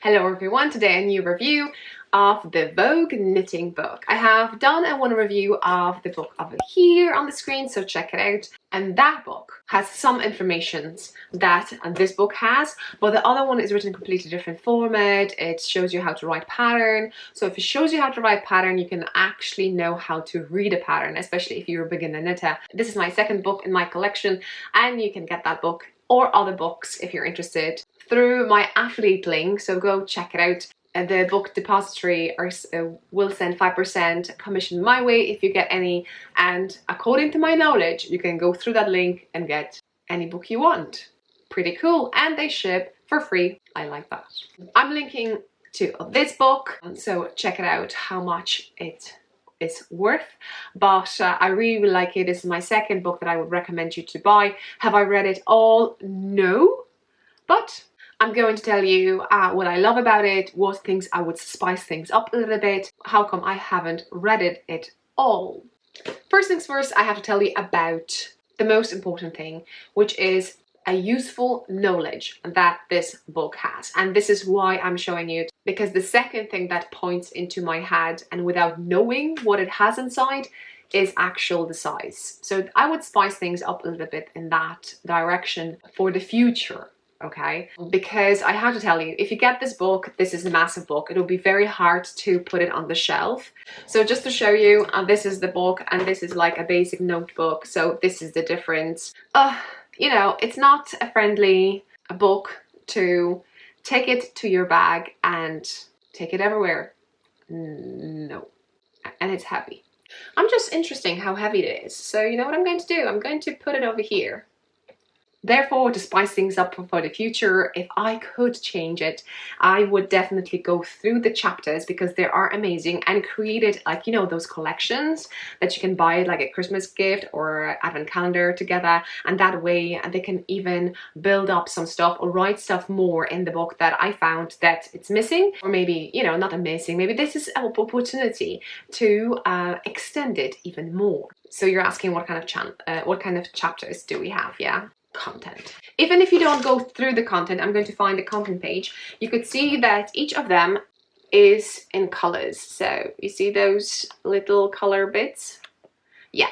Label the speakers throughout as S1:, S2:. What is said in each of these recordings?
S1: Hello everyone, today a new review of the Vogue knitting book. I have done a one review of the book over here on the screen, so check it out. And that book has some information that this book has, but the other one is written in a completely different format. It shows you how to write pattern. So if it shows you how to write pattern, you can actually know how to read a pattern, especially if you're a beginner knitter. This is my second book in my collection, and you can get that book or other books if you're interested through my affiliate link, so go check it out. The Book Depository will send 5% commission my way if you get any, and according to my knowledge you can go through that link and get any book you want. Pretty cool, and they ship for free. I like that. I'm linking to this book, so check it out how much it is worth, but I really like it. This is my second book that I would recommend you to buy. Have I read it all? No, but I'm going to tell you what I love about it, what things I would spice things up a little bit, how come I haven't read it all. First things first, I have to tell you about the most important thing, which is a useful knowledge that this book has. And this is why I'm showing you, because the second thing that points into my head and without knowing what it has inside is actual the size. So I would spice things up a little bit in that direction for the future. Okay, because I have to tell you, if you get this book, this is a massive book. It'll be very hard to put it on the shelf. So just to show you, this is the book, and this is like a basic notebook. So this is the difference. You know, it's not a friendly book to take it to your bag and take it everywhere. No, and it's heavy. I'm just interested how heavy it is. So you know what I'm going to do? I'm going to put it over here. Therefore, to spice things up for the future, if I could change it, I would definitely go through the chapters because they are amazing, and created, like, you know, those collections that you can buy like a Christmas gift or advent calendar together, and that way they can even build up some stuff or write stuff more in the book that I found that it's missing, or maybe, you know, not missing, maybe this is an opportunity to extend it even more. So you're asking what kind of chapters do we have? Yeah. Content. Even if you don't go through the content, I'm going to find the content page. You could see that each of them is in colors. So you see those little color bits? Yeah.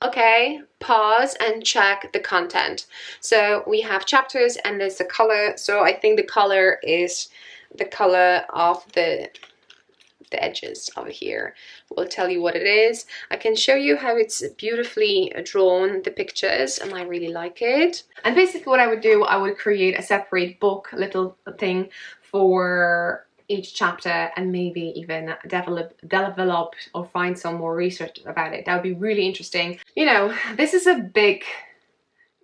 S1: Okay, pause and check the content. So we have chapters and there's the color. So I think the color is the color of the edges over here. Will tell you what it is. I can show you how it's beautifully drawn, the pictures, and I really like it. And basically what I would do, I would create a separate book little thing for each chapter, and maybe even develop or find some more research about it. That would be really interesting. You know, this is a big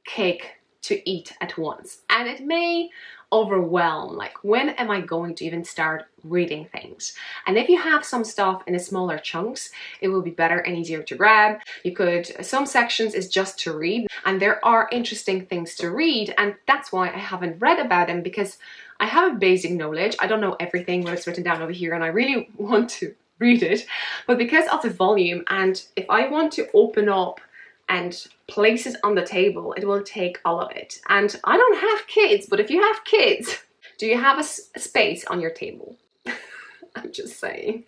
S1: cake to eat at once, and it may overwhelm, like, when am I going to even start reading things? And if you have some stuff in smaller chunks, it will be better and easier to grab. You could, some sections is just to read, and there are interesting things to read, and that's why I haven't read about them, because I have a basic knowledge. I don't know everything what is written down over here, and I really want to read it, but because of the volume, and if I want to open up and place it on the table, it will take all of it. And I don't have kids, but if you have kids, do you have a space on your table? I'm just saying.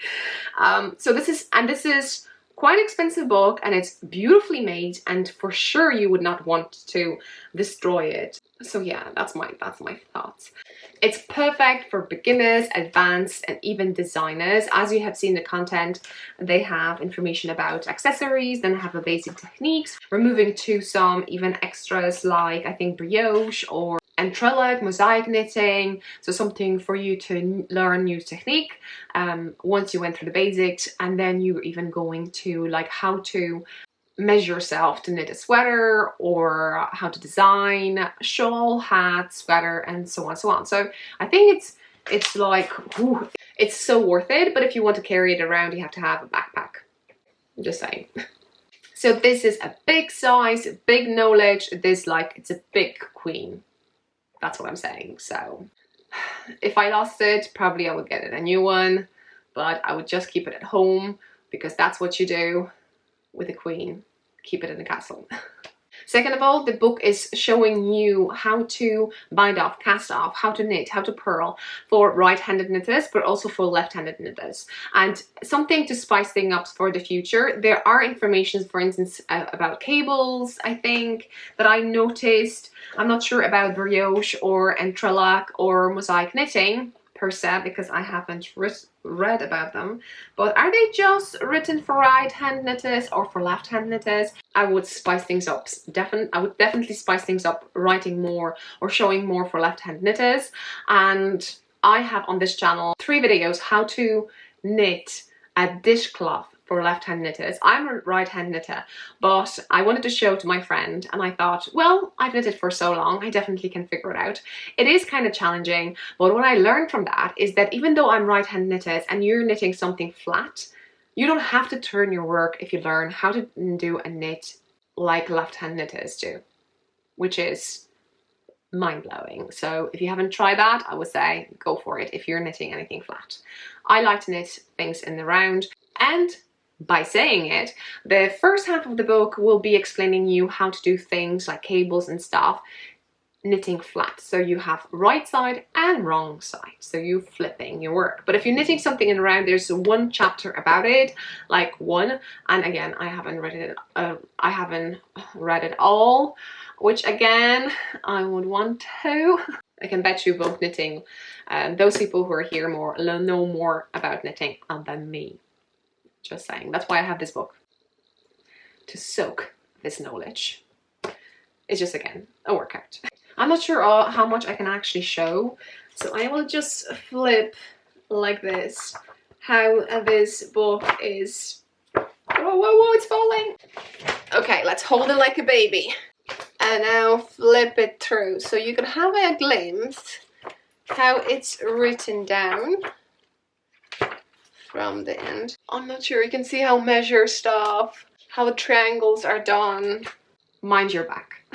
S1: So this is quite an expensive book, and it's beautifully made, and for sure you would not want to destroy it. So yeah, that's my thoughts. It's perfect for beginners, advanced, and even designers. As you have seen the content, they have information about accessories, then have the basic techniques. We're moving to some even extras like, I think, brioche or entrelac, mosaic knitting. So something for you to learn new technique once you went through the basics, and then you're even going to like how to measure yourself to knit a sweater, or how to design a shawl, hat, sweater, and so on and so on. So I think it's like, whew, it's so worth it. But if you want to carry it around, you have to have a backpack. I'm just saying. So this is a big size, big knowledge. This, like, it's a big queen. That's what I'm saying. So if I lost it, probably I would get it a new one, but I would just keep it at home, because that's what you do with a queen. Keep it in the castle. Second of all, the book is showing you how to bind off, cast off, how to knit, how to purl for right-handed knitters, but also for left-handed knitters. And something to spice things up for the future, there are information, for instance, about cables, I think, that I noticed. I'm not sure about brioche or entrelac or mosaic knitting per se, because I haven't read about them, but are they just written for right-hand knitters or for left-hand knitters? I would spice things up. I would definitely spice things up, writing more or showing more for left-hand knitters. And I have on this channel 3 videos how to knit a dishcloth for left-hand knitters. I'm a right-hand knitter, but I wanted to show to my friend, and I thought, well, I've knitted for so long, I definitely can figure it out. It is kind of challenging, but what I learned from that is that even though I'm right-hand knitters and you're knitting something flat, you don't have to turn your work if you learn how to do a knit like left-hand knitters do, which is mind-blowing. So if you haven't tried that, I would say go for it if you're knitting anything flat. I like to knit things in the round, and by saying it, the first half of the book will be explaining you how to do things like cables and stuff knitting flat. So you have right side and wrong side, so you flipping your work. But if you're knitting something in the round, there's one chapter about it, like one, and again, I haven't read it all, which again I would want to. I can bet you both knitting, those people who are here more know more about knitting than me. Just saying. That's why I have this book, to soak this knowledge. It's just, again, a workout. I'm not sure how much I can actually show, so I will just flip like this, how this book is. Whoa, whoa, whoa, it's falling. Okay, let's hold it like a baby. And now flip it through, so you can have a glimpse how it's written down from the end. I'm not sure, you can see how measure stuff, how the triangles are done. Mind your back.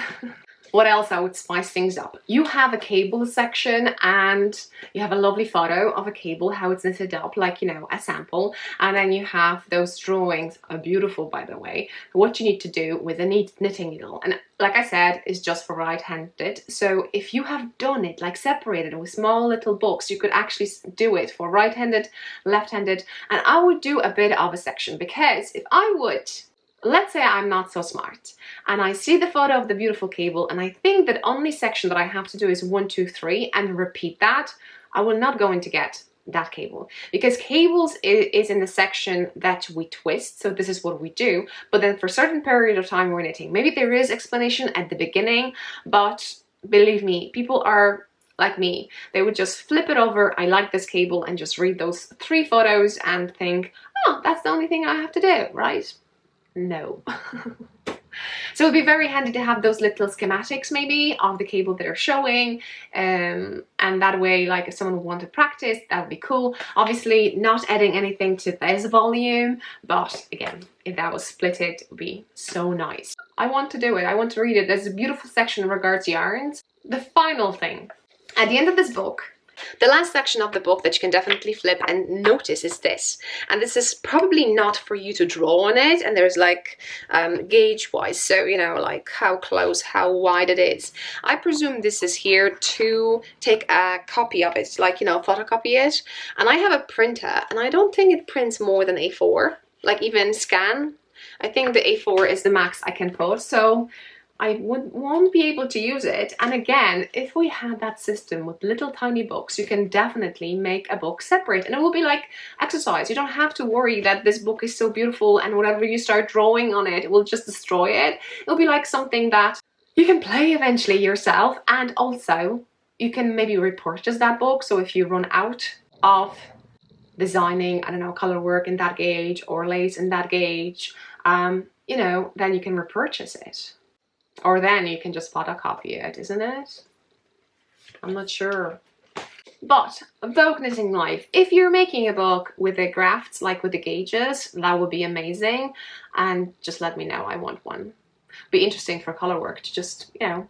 S1: What else I would spice things up? You have a cable section, and you have a lovely photo of a cable, how it's knitted up, like, you know, a sample. And then you have those drawings, are beautiful, by the way, what you need to do with a knitting needle. And like I said, it's just for right-handed. So if you have done it, like separated with small little books, you could actually do it for right-handed, left-handed. And I would do a bit of a section, because if I would, let's say I'm not so smart and I see the photo of the beautiful cable and I think that only section that I have to do is 1, 2, 3 and repeat that, I will not go in to get that cable, because cables is in the section that we twist. So this is what we do, but then for a certain period of time we're knitting. Maybe there is explanation at the beginning, but believe me, people are like me. They would just flip it over, I like this cable, and just read those 3 photos and think, oh, that's the only thing I have to do, right? No. So it'd be very handy to have those little schematics maybe of the cable that are showing, and that way, like, if someone would want to practice, that would be cool. Obviously not adding anything to this volume, but again, if that was splitted, it would be so nice. I want to do it, I want to read it. There's a beautiful section in regards to yarns. The final thing, at the end of this book, the last section of the book that you can definitely flip and notice is this. And this is probably not for you to draw on it, and there's like gauge wise, so you know, like how close, how wide it is. I presume this is here to take a copy of it, like, you know, photocopy it. And I have a printer, and I don't think it prints more than A4, like even scan. I think the A4 is the max I can put, so I won't be able to use it. And again, if we had that system with little tiny books, you can definitely make a book separate, and it will be like exercise. You don't have to worry that this book is so beautiful and whatever you start drawing on it, it will just destroy it. It'll be like something that you can play eventually yourself, and also you can maybe repurchase that book. So if you run out of designing, I don't know, color work in that gauge or lace in that gauge, you know, then you can repurchase it. Or then you can just photocopy it, isn't it? I'm not sure. But Vogue Knitting Life, if you're making a book with the grafts, like with the gauges, that would be amazing. And just let me know, I want one. Be interesting for color work to just, you know,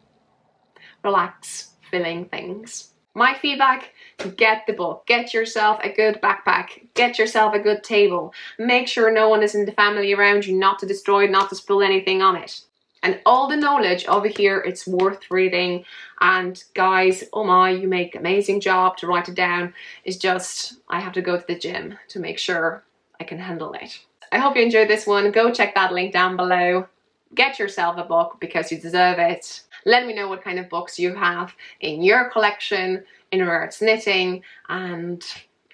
S1: relax filling things. My feedback, get the book, get yourself a good backpack, get yourself a good table. Make sure no one is in the family around you, not to destroy it, not to spill anything on it. And all the knowledge over here, it's worth reading. And guys, oh my, you make an amazing job to write it down. It's just, I have to go to the gym to make sure I can handle it. I hope you enjoyed this one. Go check that link down below. Get yourself a book because you deserve it. Let me know what kind of books you have in your collection in regards to knitting, and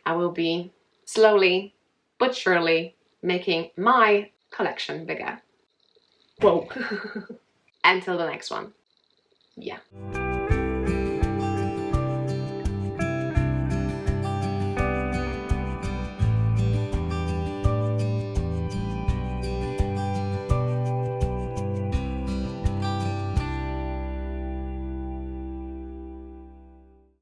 S1: I will be slowly but surely making my collection bigger. Whoa. Until the next one. Yeah.